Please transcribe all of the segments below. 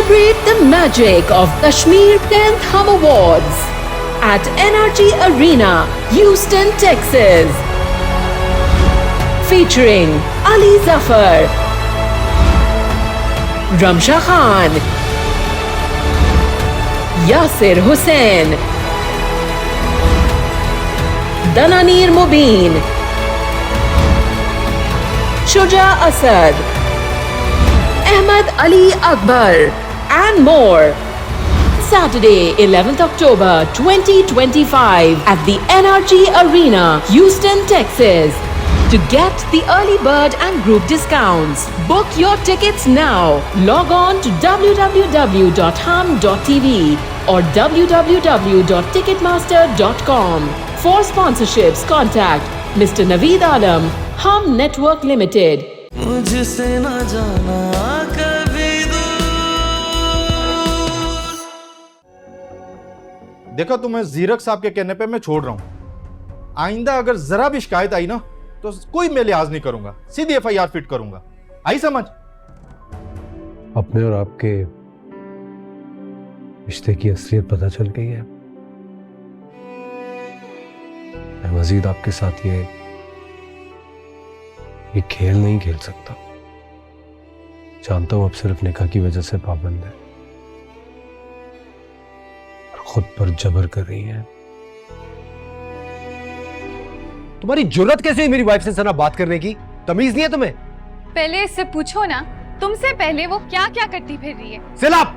Celebrate the magic of Kashmir 10th Hum Awards at NRG Arena, Houston, Texas. Featuring Ali Zafar, Ramsha Khan, Yasir Hussain, Dananir Mubin, Shuja Asad, Ahmad Ali Akbar, and more. Saturday, 11th October 2025 at the NRG Arena, Houston, Texas. To get the early bird and group discounts, book your tickets now. Log on to www.hum.tv or www.ticketmaster.com. For sponsorships, contact Mr. Naveed Alam, Hum Network Limited. मुझसे न जाना कभी देखो तुम्हें जीरक साहब के कहने पे मैं छोड़ रहा हूं। आइंदा अगर जरा भी शिकायत आई ना तो कोई मैं लिहाज नहीं करूंगा, सीधी एफआईआर फिट करूंगा। आई समझ? अपने और आपके रिश्ते की असलियत पता चल गई है। मैं मजीद आपके साथ ये खेल नहीं खेल सकता। जानता हूं आप सिर्फ निकाह की वजह से पाबंद है और खुद पर जबर कर रही हैं। तुम्हारी जुर्रत कैसे हुई मेरी वाइफ से सना बात करने की? तमीज नहीं है तुम्हें? पहले इससे पूछो ना, तुमसे पहले वो क्या क्या करती फिर रही है। सिलाप!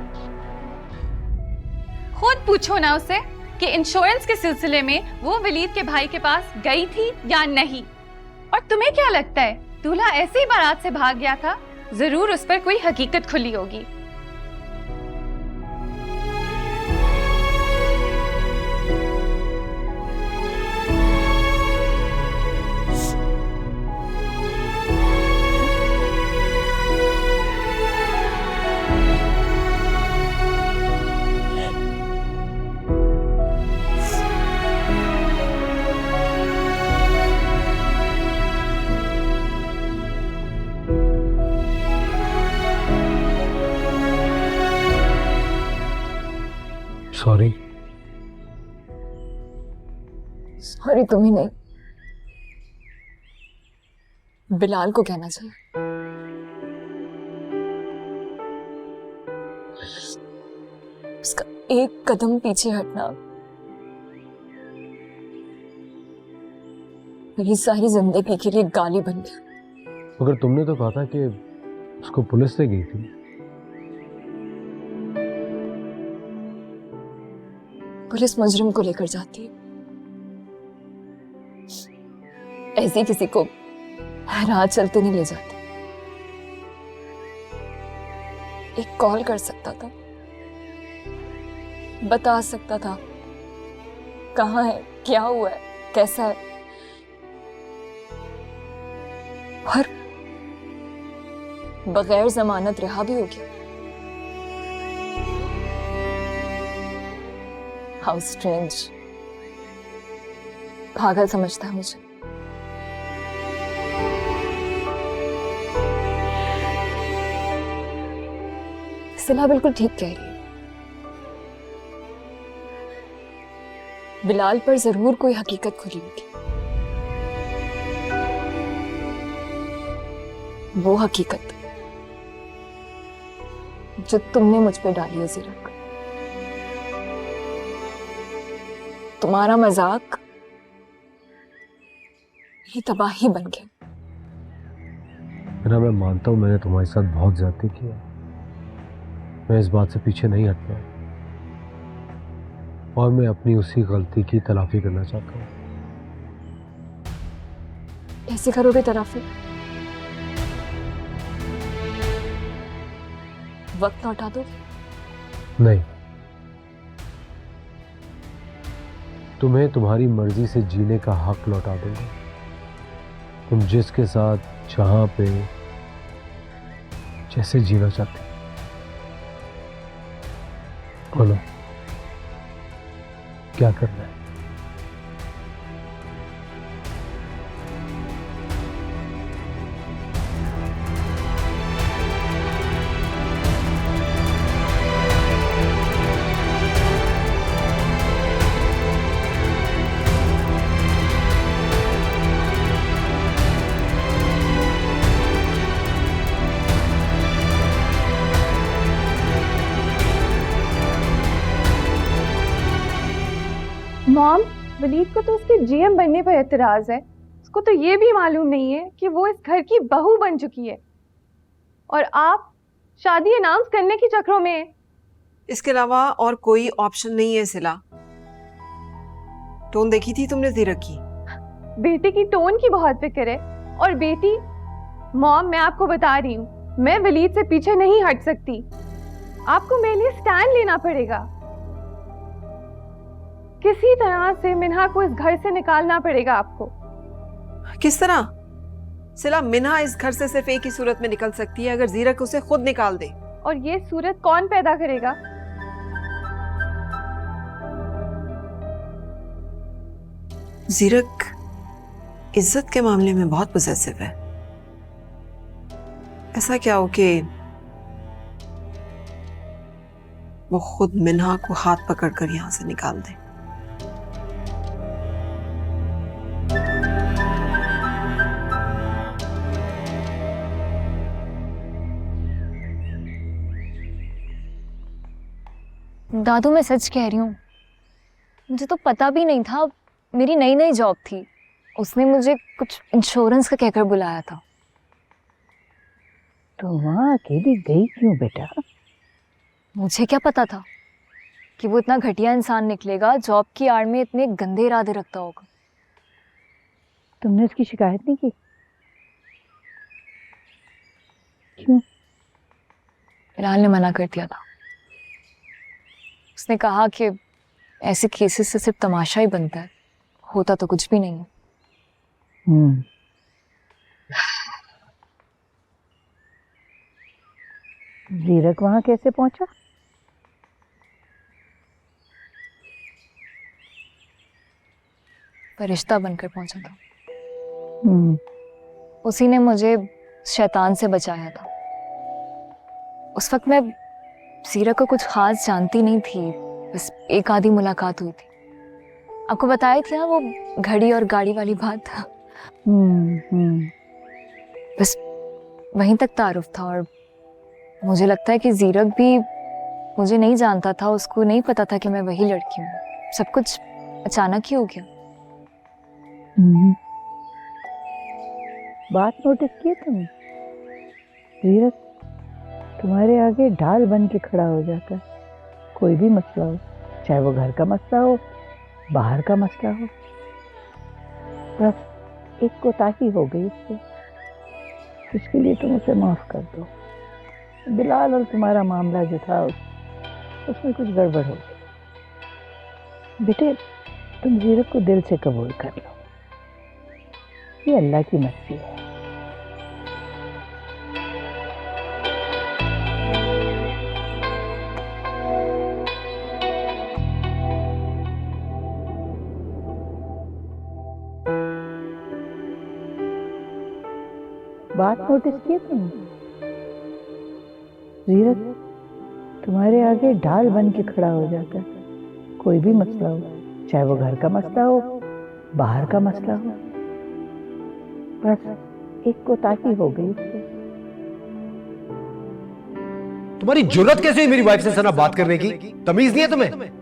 खुद पूछो ना उसे कि इंश्योरेंस के सिलसिले में वो वलीद के भाई के पास गई थी या नहीं। और तुम्हें क्या लगता है दूल्हा ऐसे ही बारात से भाग गया था? जरूर उस पर कोई हकीकत खुली होगी। सॉरी। सॉरी तुम्हें नहीं, बिलाल को कहना चाहिए। उसका एक कदम पीछे हटना मेरी सारी जिंदगी के लिए गाली बन गया। मगर तुमने तो कहा था कि उसको पुलिस ले गई थी। पुलिस मुजरिम को लेकर जाती है, ऐसे किसी को राह चलते नहीं ले जाती। एक कॉल कर सकता था, बता सकता था कहाँ है, क्या हुआ है, कैसा है। और बगैर जमानत रिहा भी हो गया। How strange. पागल समझता है मुझे। सिला बिल्कुल ठीक कह रही है। बिलाल पर जरूर कोई हकीकत खुली होगी। वो हकीकत जो तुमने मुझ पे डाली है जीरक। तुम्हारा मजाक मेरी तबाही बन गया। मैं मानता हूं मैंने तुम्हारे साथ बहुत ज्यादती किया। मैं इस बात से पीछे नहीं हटता और मैं अपनी उसी गलती की तलाफी करना चाहता हूं। कैसे करोगे तलाफी? वक्त लौटा दोगे? नहीं, तुम्हें तुम्हारी मर्जी से जीने का हक लौटा दूंगा। तुम जिसके साथ जहां पे जैसे जीना चाहते हो। बोलो क्या करना है? मॉम, वलीद को तो उसके जीएम बनने पर एतराज है। उसको तो ये भी मालूम नहीं है कि वो इस घर की बहू बन चुकी है, और आप शादी अनाउंस करने के चक्रों में। इसके अलावा और कोई ऑप्शन नहीं है सिला। टोन देखी थी तुमने जीरक की? बेटे की टोन की बहुत फिक्र है। और बेटी, मॉम मैं आपको बता रही हूँ, मैं वलीद से पीछे नहीं हट सकती। आपको मेरे लिए स्टैंड लेना पड़ेगा। किसी तरह से मिन्हा को इस घर से निकालना पड़ेगा आपको। किस तरह? सिला, मिन्हा इस घर से सिर्फ एक ही सूरत में निकल सकती है, अगर जीरक उसे खुद निकाल दे। और ये सूरत कौन पैदा करेगा? जीरक इज्जत के मामले में बहुत पॉसेसिव है। ऐसा क्या हो कि वो खुद मिन्हा को हाथ पकड़कर यहां से निकाल दे। दादू मैं सच कह रही हूँ, मुझे तो पता भी नहीं था। मेरी नई नई जॉब थी, उसने मुझे कुछ इंश्योरेंस का कहकर बुलाया था। तो वहाँ अकेली गई क्यों बेटा? मुझे क्या पता था कि वो इतना घटिया इंसान निकलेगा, जॉब की आड़ में इतने गंदे इरादे रखता होगा। तुमने उसकी शिकायत नहीं की? क्यों? बिलाल ने मना कर दिया था। उसने कहा कि ऐसे केसेस से सिर्फ तमाशा ही बनता है, होता तो कुछ भी नहीं है। जीरक वहां कैसे पहुंचा? फरिश्ता बनकर पहुंचा था। उसी ने मुझे शैतान से बचाया था। उस वक्त मैं जीरक को कुछ खास जानती नहीं थी, बस एक आधी मुलाकात हुई थी। आपको बताया था वो घड़ी और गाड़ी वाली बात। बस वहीं तक तारुफ था। और मुझे लगता है कि जीरक भी मुझे नहीं जानता था, उसको नहीं पता था कि मैं वही लड़की हूँ। सब कुछ अचानक ही हो गया। बात नोटिस की तुमने? जीरक तुम्हारे आगे ढाल बन के खड़ा हो जाता है। कोई भी मसला हो, चाहे वो घर का मसला हो, बाहर का मसला हो, बस एक कोताही हो गई उससे, इसके लिए तुम उसे माफ कर दो। बिलाल और तुम्हारा मामला जो था उसमें कुछ गड़बड़ हो गई। बेटे, तुम जीरक को दिल से कबूल कर लो, ये अल्लाह की मर्जी है। बात नोटिस की तुमने? जीरक तुम्हारे आगे ढाल बन के खड़ा हो जाता है। कोई भी मसला हो, चाहे वो घर का मसला हो, बाहर का मसला हो, बस एक कोताही हो गई उससे। तुम्हारी जुर्रत कैसे हुई मेरी वाइफ से सना बात करने की? तमीज नहीं है तुम्हें?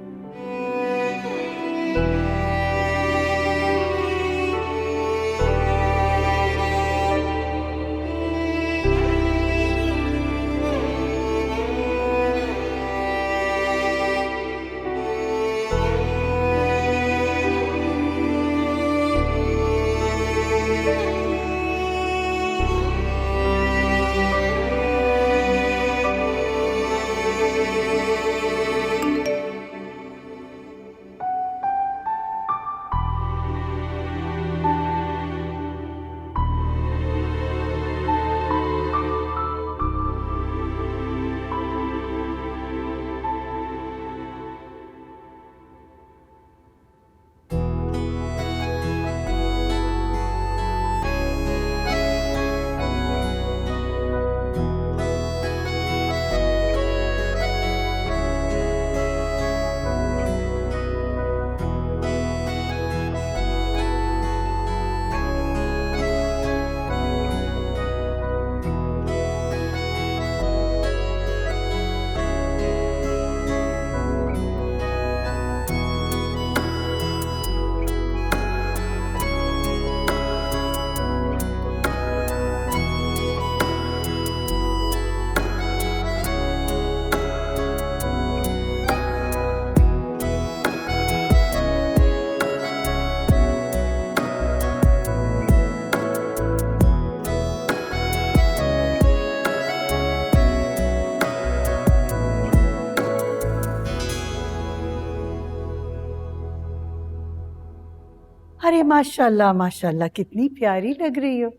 अरे माशाल्लाह माशाल्लाह, कितनी प्यारी लग रही हो।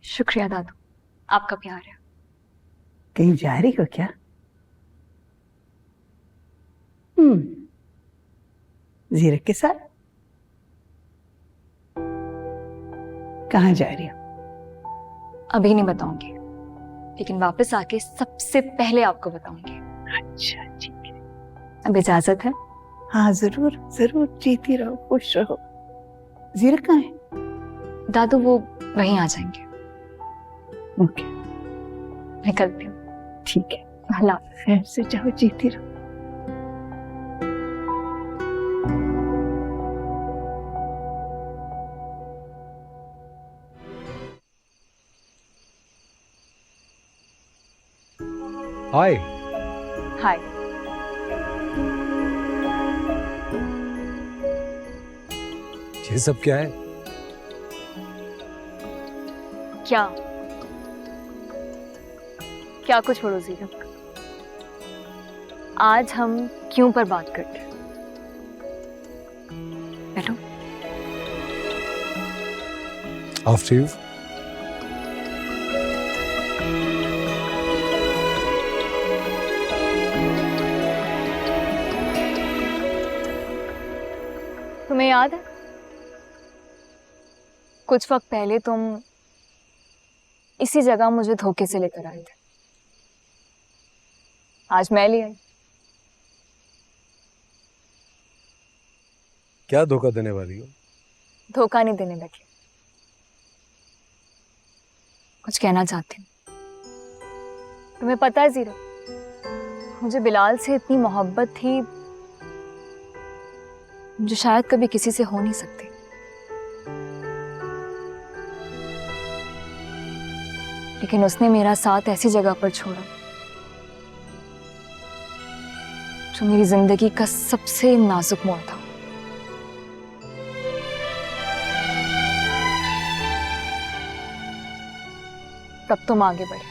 शुक्रिया दादू, आपका प्यार है। कहीं जा रही हो क्या? जीरक के साथ? कहाँ जा रही हो? अभी नहीं बताऊंगी, लेकिन वापस आके सबसे पहले आपको बताऊंगी। अच्छा ठीक है। अब इजाजत है? हाँ जरूर जरूर, जीती रहो, खुश रहो। जीरक कहाँ है? दादू वो वहीं आ जाएंगे। ओके निकलती हूँ। ठीक है, अल्लाह। खैर से जाओ, जीती रहो। हाय। हाय। ये सब क्या है? क्या क्या कुछ छोड़ो जीरक, आज हम क्यों पर बात करते हैं। बैठो। After you. तुम्हें याद है कुछ वक्त पहले तुम इसी जगह मुझे धोखे से लेकर आए थे। आज मैं ले आई। क्या धोखा देने वाली हो? धोखा नहीं देने लगी, कुछ कहना चाहती हूँ। तुम्हें पता है जीरो, मुझे बिलाल से इतनी मोहब्बत थी जो शायद कभी किसी से हो नहीं सकती। लेकिन उसने मेरा साथ ऐसी जगह पर छोड़ा जो मेरी जिंदगी का सबसे नाजुक मोड़ था। तब तुम आगे बढ़े,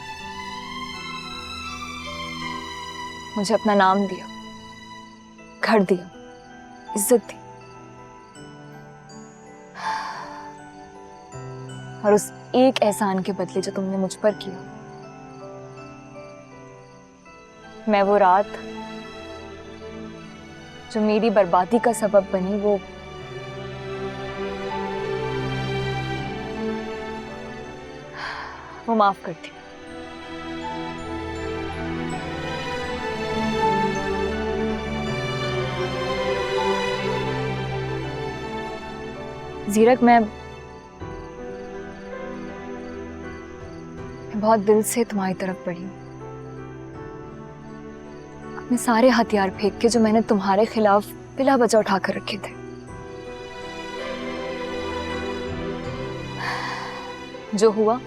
मुझे अपना नाम दिया, घर दिया, इज्जत दी, और उस एक एहसान के बदले जो तुमने मुझ पर किया, मैं वो रात जो मेरी बर्बादी का सबब बनी, वो माफ करती हूँ। जीरक, मैं बहुत दिल से तुम्हारी तरफ बढ़ी हूँ। अपने सारे हथियार फेंक के जो मैंने तुम्हारे खिलाफ बिला वजह उठा कर रखे थे। जो हुआ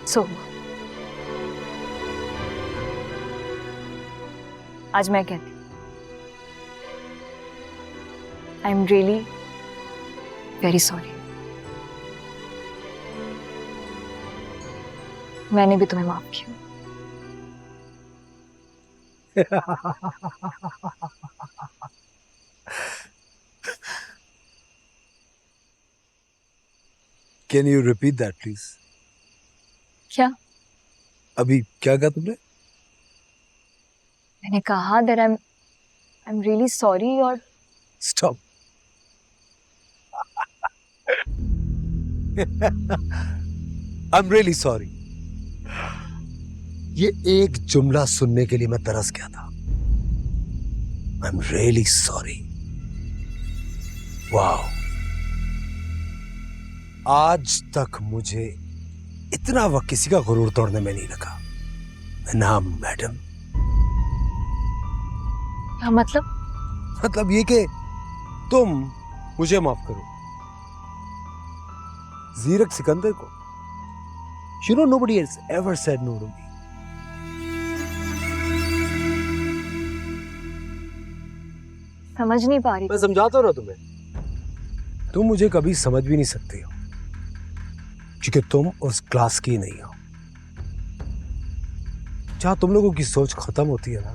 सो हुआ। आज मैं कहती हूँ, I am really very sorry. मैंने भी तुम्हें माफ किया। Can you repeat that, please? क्या? अभी क्या कहा तुमने? मैंने कहा that I'm really sorry और Stop. I'm really sorry. ये एक जुमला सुनने के लिए मैं तरस गया था। I'm really sorry. वाह, आज तक मुझे इतना वक्त किसी का गुरूर तोड़ने में नहीं लगा। नाम मैडम। क्या मतलब? मतलब ये कि तुम मुझे माफ करो, जीरक सिकंदर को। You know, nobody has ever said no to me. समझ नहीं पा रही। मैं समझाता हूं ना तुम्हें। तुम मुझे कभी समझ भी नहीं सकती हो, क्योंकि तुम उस क्लास की नहीं हो। जहां तुम लोगों की सोच खत्म होती है ना,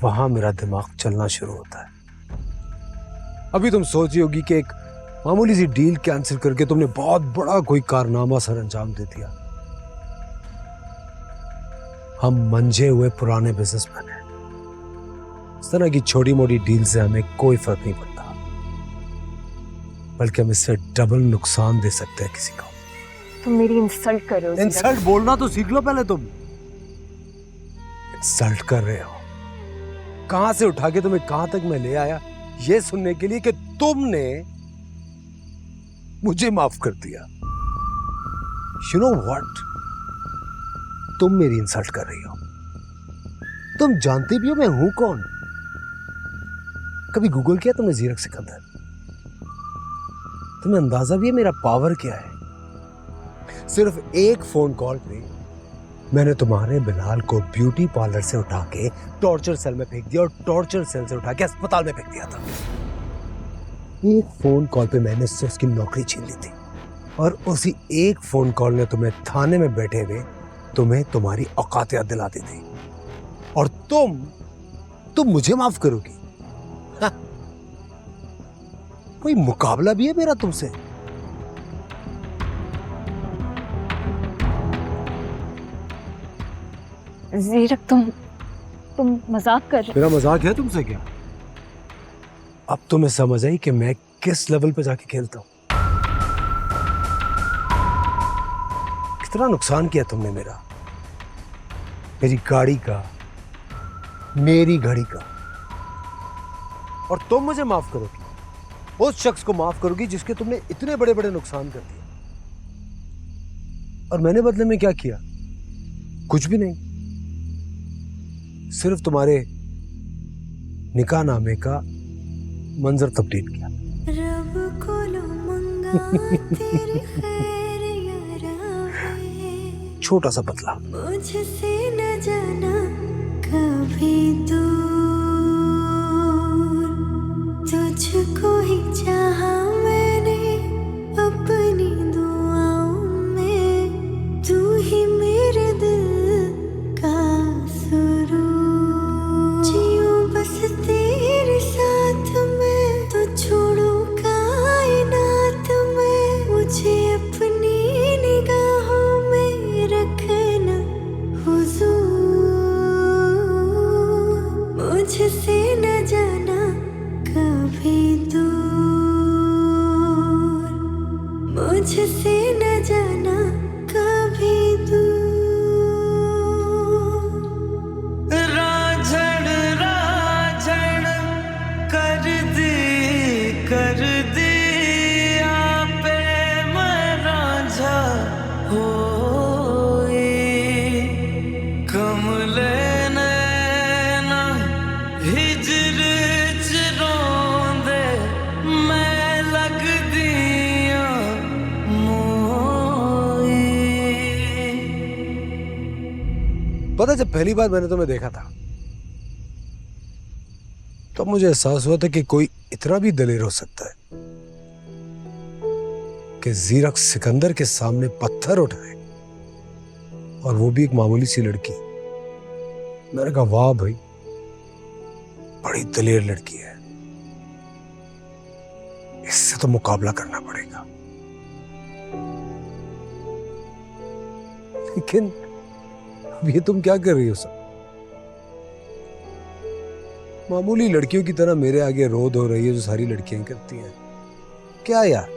वहां मेरा दिमाग चलना शुरू होता है। अभी तुम सोच रही होगी कि एक मामूली सी डील कैंसिल करके तुमने बहुत बड़ा कोई कारनामा सर अंजाम दे दिया। हम मंझे हुए पुराने बिजनेसमैन हैं। इस तरह की छोटी मोटी डील से हमें कोई फर्क नहीं पड़ता, बल्कि हम इससे डबल नुकसान दे सकते हैं किसी को। तुम मेरी इंसल्ट कर रहे हो। इंसल्ट बोलना तो सीख लो पहले। तुम इंसल्ट कर रहे हो। कहां से उठा के तुम्हें कहां तक मैं ले आया ये सुनने के लिए कि तुमने मुझे माफ कर दिया। यू नो व्हाट, तुम मेरी इंसल्ट कर रही हो। तुम जानती भी हो मैं हूं कौन। कभी गूगल किया तुमने जीरक सिकंदर? तुम्हें अंदाजा भी है मेरा पावर क्या है? सिर्फ एक फोन कॉल पे मैंने तुम्हारे बिलाल को ब्यूटी पार्लर से उठा के टॉर्चर सेल में फेंक दिया और टॉर्चर सेल से उठा के अस्पताल में फेंक दिया था। एक फोन कॉल पे मैंने उससे उसकी नौकरी छीन ली थी, और उसी एक फोन कॉल ने तुम्हें थाने में बैठे हुए तुम्हें तुम्हारी औकात याद दिला दी थी। और तुम मुझे माफ करोगी? हाँ। कोई मुकाबला भी है मेरा तुमसे? जीरक तुम मजाक कर रहे। मेरा मजाक है तुमसे क्या? अब तुम्हें समझ आई कि मैं किस लेवल पे जाके खेलता हूं। कितना नुकसान किया तुमने मेरा, मेरी गाड़ी का, मेरी घड़ी का। और तुम मुझे माफ करोगी? उस शख्स को माफ करोगी जिसके तुमने इतने बड़े बड़े नुकसान कर दिए। और मैंने बदले में क्या किया? कुछ भी नहीं, सिर्फ तुम्हारे निकाह नामे का मंजर तब्दील किया। रब को लो मंगा तेरी खैर यारा, छोटा सा बदला। मुझसे न जाना कभी दूर, तुझको ही चाहा मैंने अपनी दुआओं में, तू ही मेरे दिल का सुरूर। जियो बस तेरे साथ में, तो छोड़ो कायनात में, मुझे अपनी निगाहों में रखना हुजूर। मुझसे न जाना कभी दूर, मुझसे न जाना कभी दूर। राझड़ राझड़ कर दी आपे मैं राझा होई, कमले नैना हिजर च रोंदे मैं लग दिया मोई। पता है, जब पहली बार मैंने तुम्हें देखा था तो मुझे एहसास हुआ था कि कोई इतना भी दलेर हो सकता है कि जीरक सिकंदर के सामने पत्थर उठाए, और वो भी एक मामूली सी लड़की। मैंने कहा वाह भाई, बड़ी दलेर लड़की है, इससे तो मुकाबला करना पड़ेगा। लेकिन अब ये तुम क्या कर रही हो सब? मामूली लड़कियों की तरह मेरे आगे रोद हो रही है जो सारी लड़कियां करती हैं। क्या यार,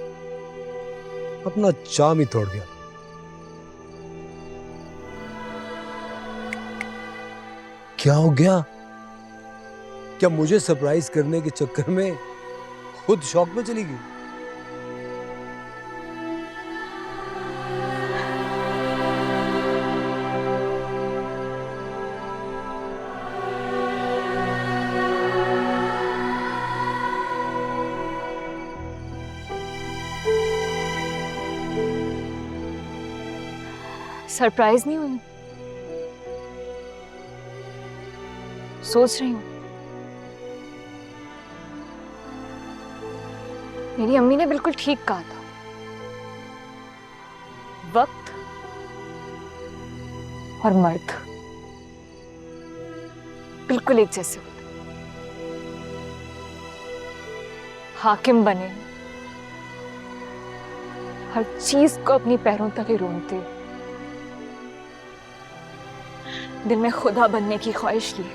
अपना चाम ही तोड़ दिया। क्या हो गया? क्या मुझे सरप्राइज करने के चक्कर में खुद शॉक में चली गई? सरप्राइज नहीं हुई, सोच रही हूँ। मेरी अम्मी ने बिल्कुल ठीक कहा था, वक्त और मर्द बिल्कुल एक जैसे होते हैं। हाकिम बने हर चीज को अपनी पैरों तले रोनते हो। दिल में खुदा बनने की ख्वाहिश लिए,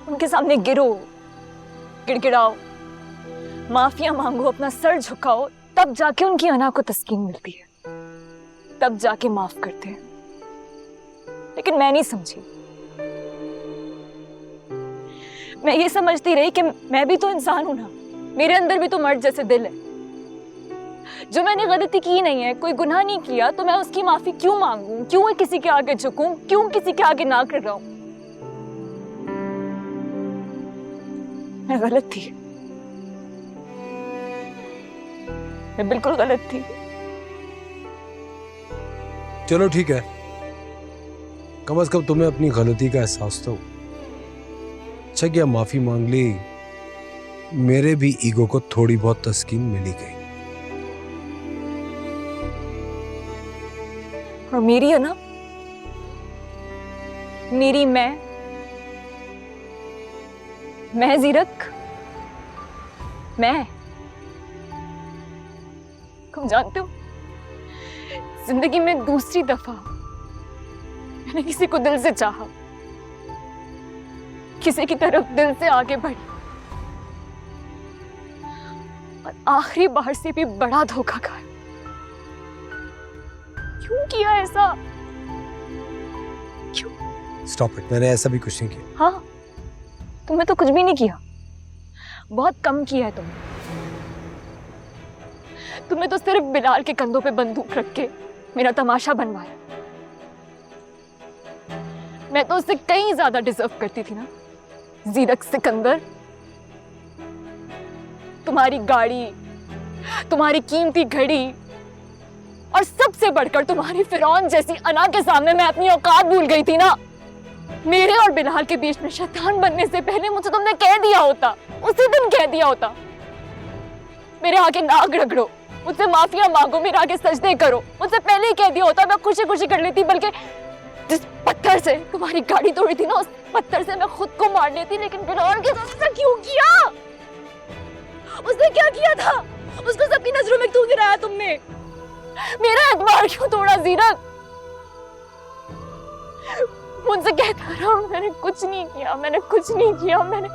उनके सामने गिरो, गिड़गिड़ाओ, माफिया मांगो, अपना सर झुकाओ, तब जाके उनकी अना को तस्कीन मिलती है, तब जाके माफ करते हैं। लेकिन मैं नहीं समझी। मैं ये समझती रही कि मैं भी तो इंसान हूं ना, मेरे अंदर भी तो मर्द जैसे दिल है। जो मैंने गलती की नहीं है, कोई गुनाह नहीं किया, तो मैं उसकी माफी क्यों मांगूं? क्यों किसी के आगे झुकूं? क्यों किसी के आगे ना कर रहा हूं? मैं गलत थी, मैं बिल्कुल गलत थी। चलो ठीक है, कम से कम तुम्हें अपनी गलती का एहसास तो अच्छा किया, माफी मांग ली, मेरे भी ईगो को थोड़ी बहुत तस्कीन मिली गई। और मेरी है ना, मेरी मैं जीरक, मैं, तुम जानते हो, जिंदगी में दूसरी दफा मैंने किसी को दिल से चाहा, किसी की तरफ दिल से आगे बढ़ी, और आखिरी बार से भी बड़ा धोखा खाया। क्यों किया ऐसा? क्यों? स्टॉप इट, मैंने ऐसा भी कुछ नहीं किया। हाँ, तुमने तो कुछ भी नहीं किया, बहुत कम किया है तुमने। तुमने तो सिर्फ बिलाल के कंधों पे बंदूक रख के मेरा तमाशा बनवाया। मैं तो उससे कहीं ज्यादा डिजर्व करती थी ना, जीरक सिकंदर। तुम्हारी गाड़ी, तुम्हारी कीमती घड़ी, और सबसे बढ़कर तुम्हारी फिरौन जैसी अना के सामने मैं अपनी औकात भूल गई थी ना। मेरे और बिलाल के बीच में शैतान बनने से पहले मुझे तुमने कह दिया होता, उसी दिन कह दिया होता, मेरे आगे नाक रगड़ो, मुझसे माफिया मांगो, मेरे आगे सजदे करो, मुझसे पहले ही कह दिया होता, मैं खुशी खुशी कर लेती। बल्कि जिस पत्थर से तुम्हारी गाड़ी तोड़ी थी ना, उस पत्थर से मैं खुद को मार लेती। लेकिन बिलाल के साथ ऐसा क्यों किया? उसने क्या किया था? उसको सबकी नजरों में क्यों गिराया तुमने? मेरा एतबार क्यों तोड़ा जीरक? मुझसे कहता रहा, मैंने कुछ नहीं किया, मैंने कुछ नहीं किया, मैंने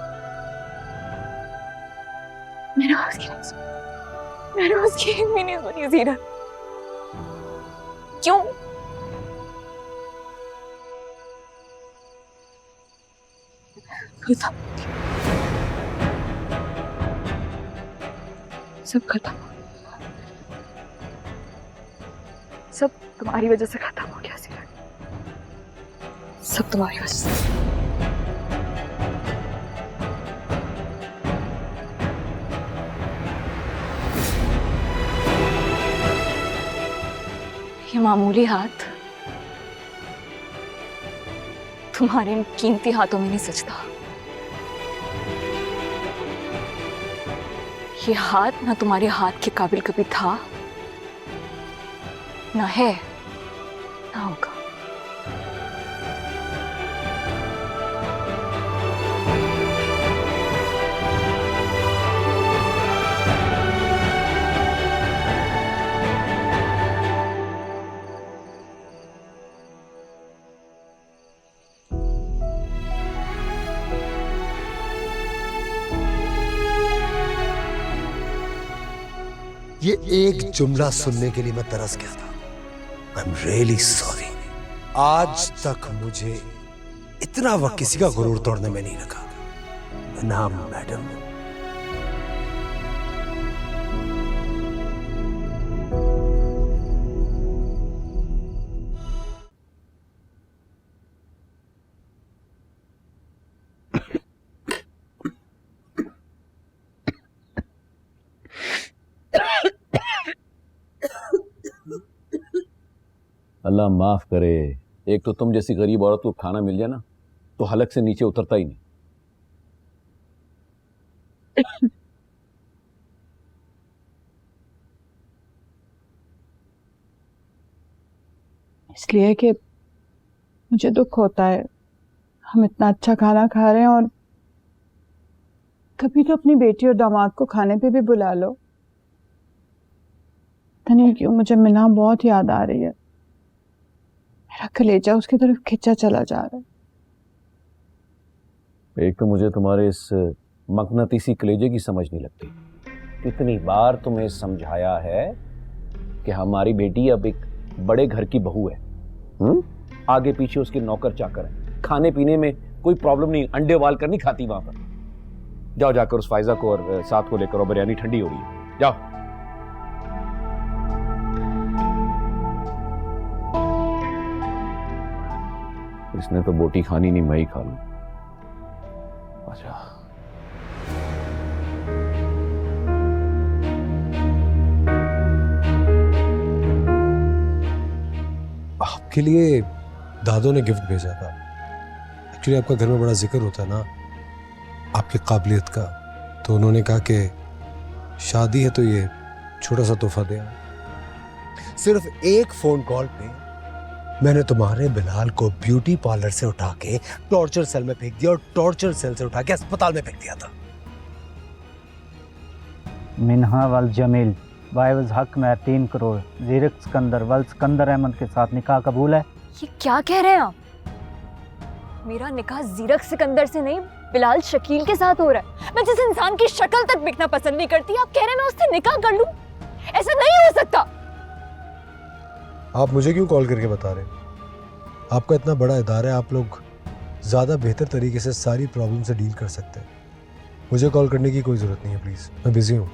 उसकी नहीं सुनी, मैंने उसकी एक भी नहीं सुनी जीरक। क्यों? खत्म, सब खत्म, सब तुम्हारी वजह से खत्म हो गया जीरक, सब तुम्हारी वजह से। ये मामूली हाथ तुम्हारे इन कीमती हाथों में नहीं सजता। ये हाथ ना तुम्हारे हाथ के काबिल कभी था, ना है, ना होगा। ये एक जुमला सुनने के लिए मैं तरस गया था। I am really sorry. आज तक मुझे इतना वक्त किसी का गुरूर तोड़ने में नहीं लगा। नाम मैडम, अल्लाह माफ करे, एक तो तुम जैसी गरीब औरत को खाना मिल जाए ना तो हलक से नीचे उतरता ही नहीं। इसलिए कि मुझे दुख होता है, हम इतना अच्छा खाना खा रहे हैं और कभी तो अपनी बेटी और दामाद को खाने पे भी बुला लो। पता नहीं क्यों मुझे मिना बहुत याद आ रही है। मेरा कलेजा उसकी तरफ खिंचा चला जा रहा है। एक तो मुझे तुम्हारे इस मकनतीसी कलेजे की समझ नहीं लगती। कितनी बार तुम्हें समझाया है कि हमारी बेटी अब एक बड़े घर की बहू है, आगे पीछे उसके नौकर चाकर है, खाने पीने में कोई प्रॉब्लम नहीं, अंडे उबाल कर नहीं खाती वहां पर। जाओ जाकर उस फायजा को और साथ को लेकर, और बिरयानी ठंडी हो रही है, जाओ। इसने तो बोटी खानी नहीं, मैं ही खा लूं। अच्छा, आपके लिए दादों ने गिफ्ट भेजा था। एक्चुअली आपका घर में बड़ा जिक्र होता है ना आपकी काबिलियत का, तो उन्होंने कहा कि शादी है तो ये छोटा सा तोहफा दे। सिर्फ एक फोन कॉल पे मैंने तुम्हारे बिलाल को ब्यूटी पार्लर से उठा के टॉर्चर सेल में फेंक दिया और टॉर्चर सेल से उठा के अस्पताल में फेंक दिया था। मिन्हा वल जमील वाइवज हक में 3 करोड़ जीरक सिकंदर वल सिकंदर अहमद के साथ निकाह कबूल है। ये क्या कह रहे हैं आप? मेरा निकाह जीरक सिकंदर से नहीं, बिलाल शकील के साथ हो रहा है। मैं जिस इंसान की शक्ल तक दिखना पसंद नहीं करती, आप कह रहे हैं मैं उससे निकाह कर लूं? ऐसा नहीं हो सकता। आप मुझे क्यों कॉल करके बता रहे हैं? आपका इतना बड़ा इदारा है, आप लोग ज्यादा बेहतर तरीके से सारी प्रॉब्लम से डील कर सकते हैं। मुझे कॉल करने की कोई जरूरत नहीं है, प्लीज, मैं बिजी हूँ।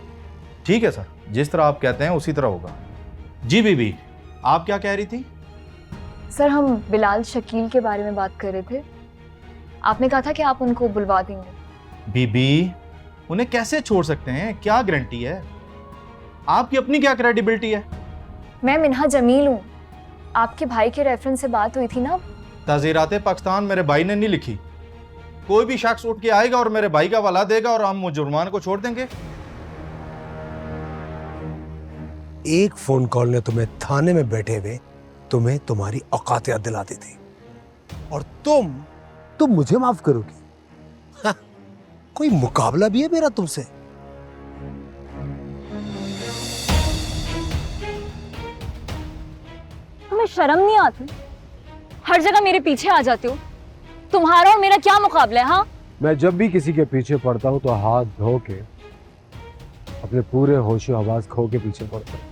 ठीक है सर, जिस तरह आप कहते हैं उसी तरह होगा। जी बीबी, आप क्या कह रही थी? सर, हम बिलाल शकील के बारे में बात कर रहे थे। आपने कहा था कि आप उनको बुलवा देंगे। बीबी, उन्हें कैसे छोड़ सकते हैं? क्या गारंटी है? आपकी अपनी क्या क्रेडिबिलिटी है? मैं मिन्हा जमील हूँ। आपके भाई के रेफरेंस से बात हुई थी ना। ताज़ीराते पाकिस्तान मेरे भाई ने नहीं लिखी। कोई भी शख्स उठ के आएगा और मेरे भाई का हवाला देगा और हम मुजरमान को छोड़ देंगे। एक फोन कॉल ने तुम्हें थाने में बैठे हुए तुम्हें तुम्हारी औकात याद दिला दी थी, और तुम मुझे माफ करोगी? हाँ, कोई मुकाबला भी है मेरा तुमसे? तुम्हें शर्म नहीं आती? हर जगह मेरे पीछे आ जाते हो। तुम्हारा और मेरा क्या मुकाबला है? हाँ, मैं जब भी किसी के पीछे पड़ता हूँ तो हाथ धो के अपने पूरे होशो आवाज खो के पीछे पड़ता हूँ।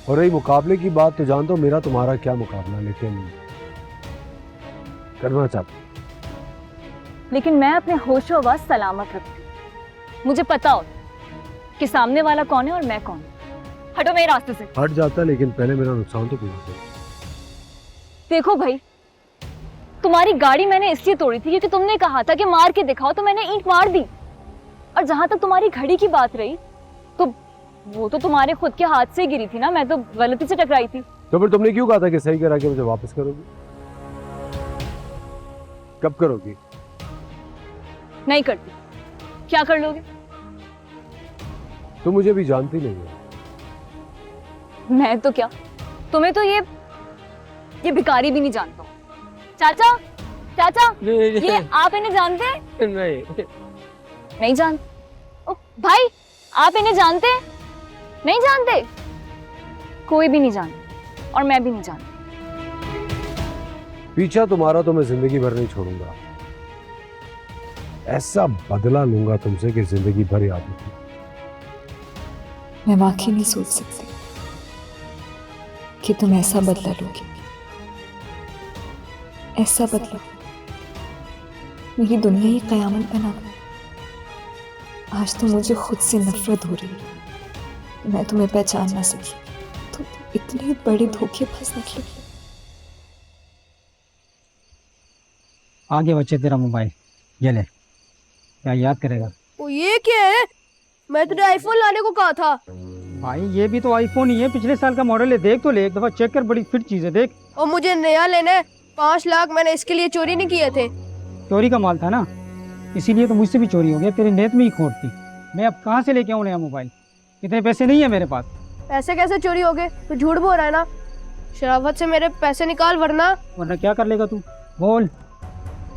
और रही मुकाबले की बात, तो जानता हूँ मेरा तुम्हारा क्या मुकाबला, लेकिन करना चाहता हूँ। लेकिन मैं अपने होशो आवाज सलामत रखती हूँ। मुझे पता हो कि सामने वाला कौन है और मैं कौन हूँ। हटो मेरे रास्ते से। हट जाता, लेकिन पहले मेरा नुकसान तो पूरा करो। देखो भाई, तुम्हारी गाड़ी मैंने इसलिए तोड़ी थी क्योंकि तुमने कहा था कि मार के दिखाओ, तो मैंने ईंट मार दी। और जहां तक तुम्हारी घड़ी की बात रही, तो वो तो तुम्हारे खुद के हाथ से गिरी थी ना, मैं तो गलती से टकराई थी। तो फिर तुमने क्यों कहा था कि सही करा के मुझे वापस करोगी? कब करोगी? नहीं करती। क्या कर लोगे? तुम मुझे भी जानती नहीं हो। मैं तो क्या, तुम्हें तो ये भिखारी भी नहीं जानता। चाचा, चाचा, ये आप इन्हें जानते हैं? नहीं जानते। ओ भाई, आप इन्हें जानते हैं? नहीं जानते? कोई भी नहीं जानता, और मैं भी नहीं जानती। पीछा तुम्हारा तो मैं जिंदगी भर नहीं छोड़ूंगा। ऐसा बदला लूंगा तुमसे कि जिंदगी भर याद रखूंगा। मैं वाकई नहीं सोच सकती कि तुम ऐसा बदला लोगे। ऐसा बदला मेरी दुनिया ही कयामत बना गई। आज तो मुझे खुद से नफरत हो रही है। मैं तुम्हें पहचान ना सकी, तुम इतने बड़े धोखेबाज निकले। आगे बच्चे, तेरा मोबाइल ये ले, क्या याद करेगा? ओ ये क्या है? मैं तुझे आईफोन लाने को कहा था। भाई ये भी तो आईफोन ही है, पिछले साल का मॉडल है। देख तो ले, एक दफा चेक कर, बड़ी फिट चीज है, देख। और मुझे नया लेना है। 5 लाख मैंने इसके लिए चोरी नहीं किए थे। चोरी का माल था ना, इसीलिए तो मुझसे भी चोरी हो गया। तेरी नीयत में ही खोट थी। मैं अब कहाँ से लेके आऊँ नया मोबाइल? इतने पैसे नहीं है मेरे पास। पैसे कैसे चोरी हो गए? तू झूठ बोल रहा है ना। शराफत से मेरे पैसे निकाल, वरना क्या कर लेगा तू? बोल,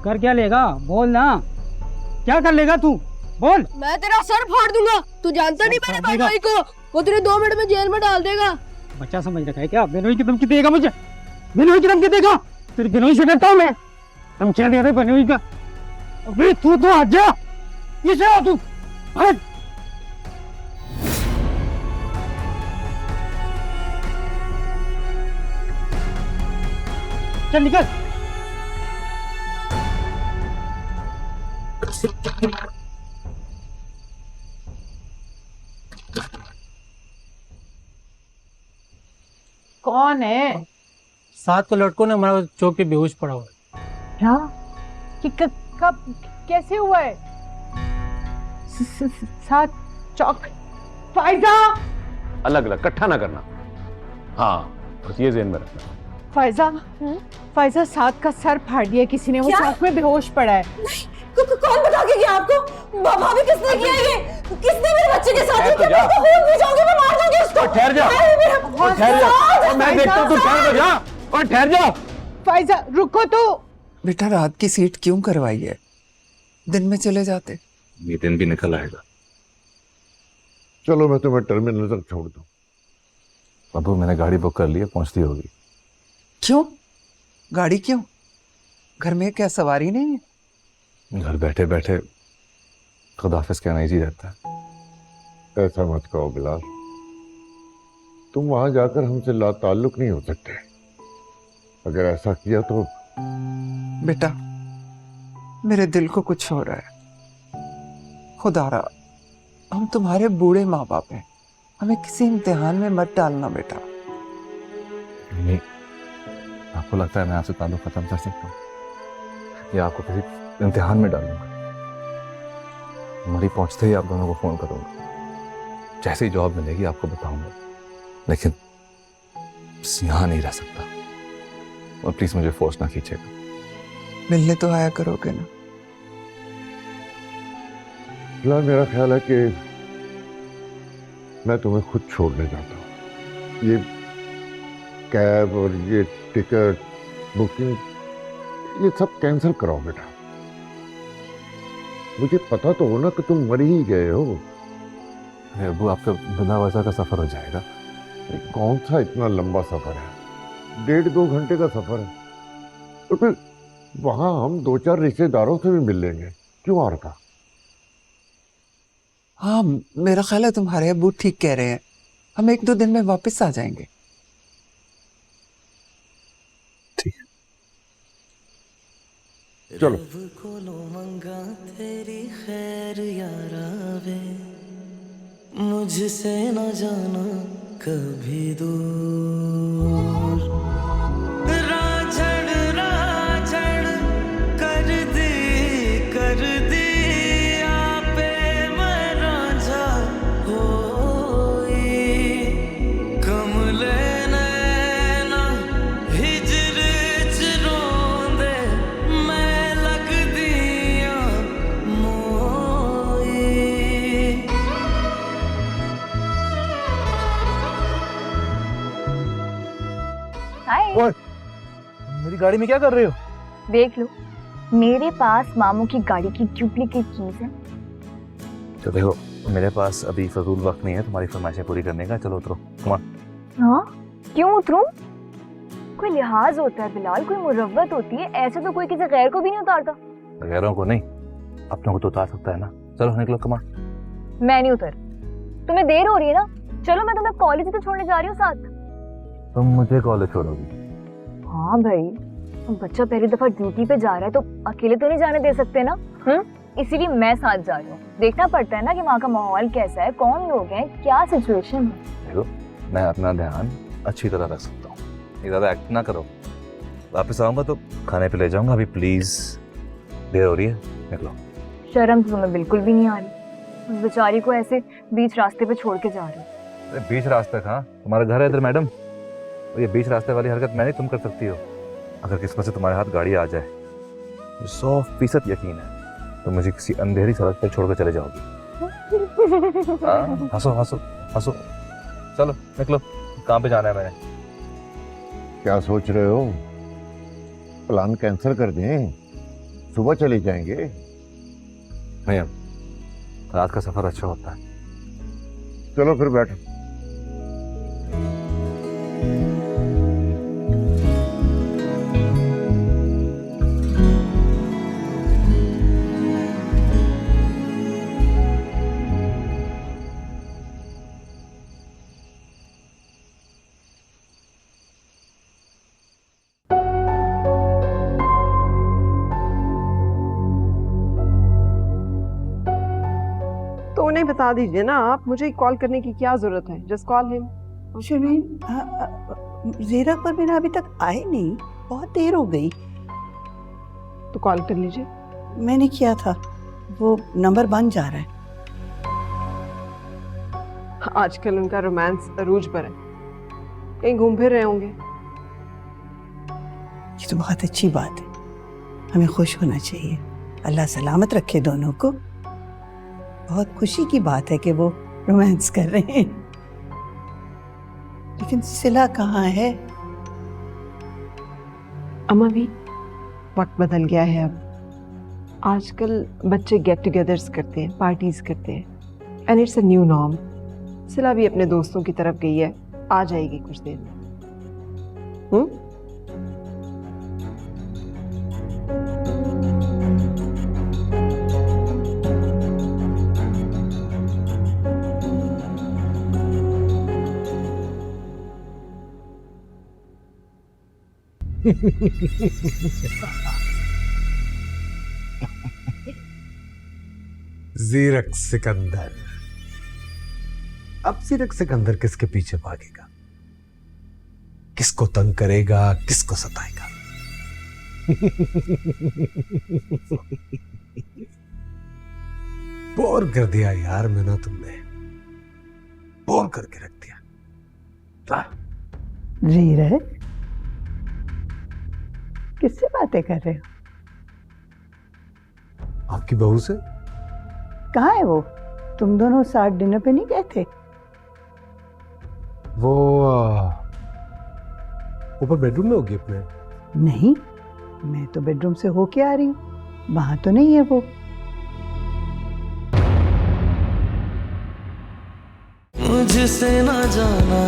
कर क्या लेगा? बोल ना, क्या कर लेगा तू? बोल। मैं तेरा सर फाड़ दूंगा। तू जानता नहीं मेरे भाई को। वो तेरे 2 मिनट में जेल में डाल देगा। बच्चा समझ रखा है क्या? बिनोई की धमकी देगा मुझे? बिनोई की धमकी देगा? तेरी बिनोई से डरता हूँ मैं। धमकियां दे रहे बिनोई का। अबे तू तो हट जा। किसे हो तू? हट। चल निकल। कौन है? साथ को लड़कों ने हमारा चौक पे बेहोश पड़ा हुआ है। क्या? कब कैसे हुआ है? साथ चौक। फायजा! अलग अलग इकट्ठा ना करना। हाँ बस ये ज़हन में रखना। फायजा साथ का सर फाड़ दिया किसी ने। वो साथ में बेहोश पड़ा है। कौन बता के गया आपको? भाभी किसने किया ये? किसने मेरे बच्चे के साथ तो जा। मैं मार दूंगी उसको। ठहर जा। ठहर जा। मैं देखता हूँ, तू ठहर जा। और ठहर जा। फायजा रुको तो। बेटा रात की सीट क्यों करवाई है? दिन में चले जाते। ये दिन भी निकल आएगा। चलो मैं तुम्हें टर्मिनल तक छोड़ दूं। अबू मैंने गाड़ी बुक कर ली है, पहुंचती होगी। क्यों? गाड़ी क्यों? घर में क्या सवारी नहीं है? घर बैठे बैठे खुदाफिज कहना ही रहता है। ऐसा मत कहो बिलाल, तुम वहां जाकर हमसे लाताल्लुक नहीं हो सकते। अगर ऐसा किया तो बेटा मेरे दिल को कुछ हो रहा है। खुदारा हम तुम्हारे बूढ़े माँ बाप हैं, हमें किसी इम्तिहान में मत डालना बेटा। नहीं, आपको लगता है मैं आपसे ताल्लुक खत्म कर सकता हूँ या आपको किसी इम्तिहान में डालूंगा? हमारी पहुंचते ही आप दोनों को फोन करूंगा। जैसे ही जॉब मिलेगी आपको बताऊंगा, लेकिन यहाँ नहीं रह सकता। और प्लीज मुझे फोर्स ना कीजिएगा। मिलने तो आया करोगे ना? बिलाल मेरा ख्याल है कि मैं तुम्हें खुद छोड़ने जाता हूँ। ये कैब और ये टिकट बुकिंग ये सब कैंसिल कराओ बेटा। मुझे पता तो हो ना कि तुम मर ही गए हो। अरे अबू आपका बिना वजह का सफर हो जाएगा। कौन सा इतना लंबा सफर है? 1.5-2 घंटे का सफर है। और फिर वहां हम 2-4 रिश्तेदारों से भी मिल लेंगे। क्यों और का? हाँ मेरा ख्याल है तुम्हारे अब्बू ठीक कह रहे हैं। हम 1-2 दिन में वापस आ जाएंगे। ठीक है चलो। मंगा तेरी खैर यारा वे, मुझसे न जाना कभी दूर। राझड़ राझड़ कर दी आपे मैं राझा होई। कमले नैना हिजर च रोंदे मैं लग दिया मोई। हाय। मेरी गाड़ी में क्या कर रहे हो? देख लो, मेरे पास मामू की गाड़ी की डुप्लीकेट कीज है। तो देखो मेरे पास अभी फजूल वक्त नहीं है तुम्हारी फरमाइशें पूरी करने का। चलो उतरो। हाँ क्यों उतरूं? कोई लिहाज होता है बिलाल, कोई मुरव्वत होती है। ऐसे तो कोई किसी गैर को भी नहीं उतारता। गैरों को नहीं, अपनों को तो उतार सकता है ना। चलो निकलो कमा। मैं नहीं उतर। तुम्हें देर हो रही है ना, चलो मैं तुम्हें कॉलेज ही तो छोड़ने जा रही हूँ साथ। तुम मुझे कॉलेज छोड़ोगी? हाँ भाई, बच्चा पहली दफा ड्यूटी पे जा रहा है तो अकेले तो नहीं जाने दे सकते ना। इसीलिए मैं साथ जा रही हूँ। देखना पड़ता है ना कि वहाँ का माहौल कैसा है, कौन लोग हैं, क्या सिचुएशन है। देखो मैं अपना ध्यान अच्छी तरह रख सकता हूँ, ज्यादा एक्ट ना करो। वापस आऊंगा तो खाने पे ले जाऊंगा। अभी प्लीज देर हो रही है, निकलो। शर्म तो तुम्हें बिल्कुल भी नहीं आ रही। उस बेचारी को ऐसे बीच रास्ते पे छोड़ के जा रही हूँ। अरे बीच रास्ते कहाँ? तुम्हारा घर है इधर मैडम। तो ये बीच रास्ते वाली हरकत मैं नहीं, तुम कर सकती हो। अगर किस्मत से तुम्हारे हाथ गाड़ी आ जाए, 100% यकीन है तो मुझे किसी अंधेरी सड़क पर छोड़कर चले जाओगी। हंसो हंसो हंसो। चलो निकलो, कहाँ पे जाना है मैंने? क्या सोच रहे हो? प्लान कैंसिल कर दें? सुबह चले जाएंगे। नहीं, अब रात का सफर अच्छा होता है। चलो फिर बैठो। बता दीजिए ना आप, मुझे कॉल करने की क्या जरूरत है? Just call him. शर्मीन, जीरक और बिना अभी तक आए नहीं, बहुत देर हो गई। तो कॉल कर लीजिए। मैंने किया था, वो नंबर बंद जा रहा है। आजकल उनका रोमांस अरूज पर है, कहीं घूम फिर रहे होंगे। ये तो बहुत अच्छी बात है, हमें खुश होना चाहिए। अल्लाह सलामत रखे दोनों को। बहुत खुशी की बात है कि वो रोमांस कर रहे हैं। लेकिन सिला कहाँ है? अम्मा भी वक्त बदल गया है अब। आजकल बच्चे गेट टुगेदर्स करते हैं, पार्टीज करते हैं, and it's a new norm. सिला भी अपने दोस्तों की तरफ गई है, आ जाएगी कुछ देर में। जीरक सिकंदर। अब जीरक सिकंदर किसके पीछे भागेगा, किसको तंग करेगा, किसको सताएगा? बोर कर दिया यार मैंने, तुमने बोर करके रख दिया। जीरक, किससे बातें कर रहे हो? आपकी बहू से। कहाँ है वो? तुम दोनों साथ डिनर पे नहीं गए थे? वो ऊपर बेडरूम में होगी अपने। नहीं, मैं तो बेडरूम से होके आ रही हूँ, वहां तो नहीं है वो। मुझसे ना जाना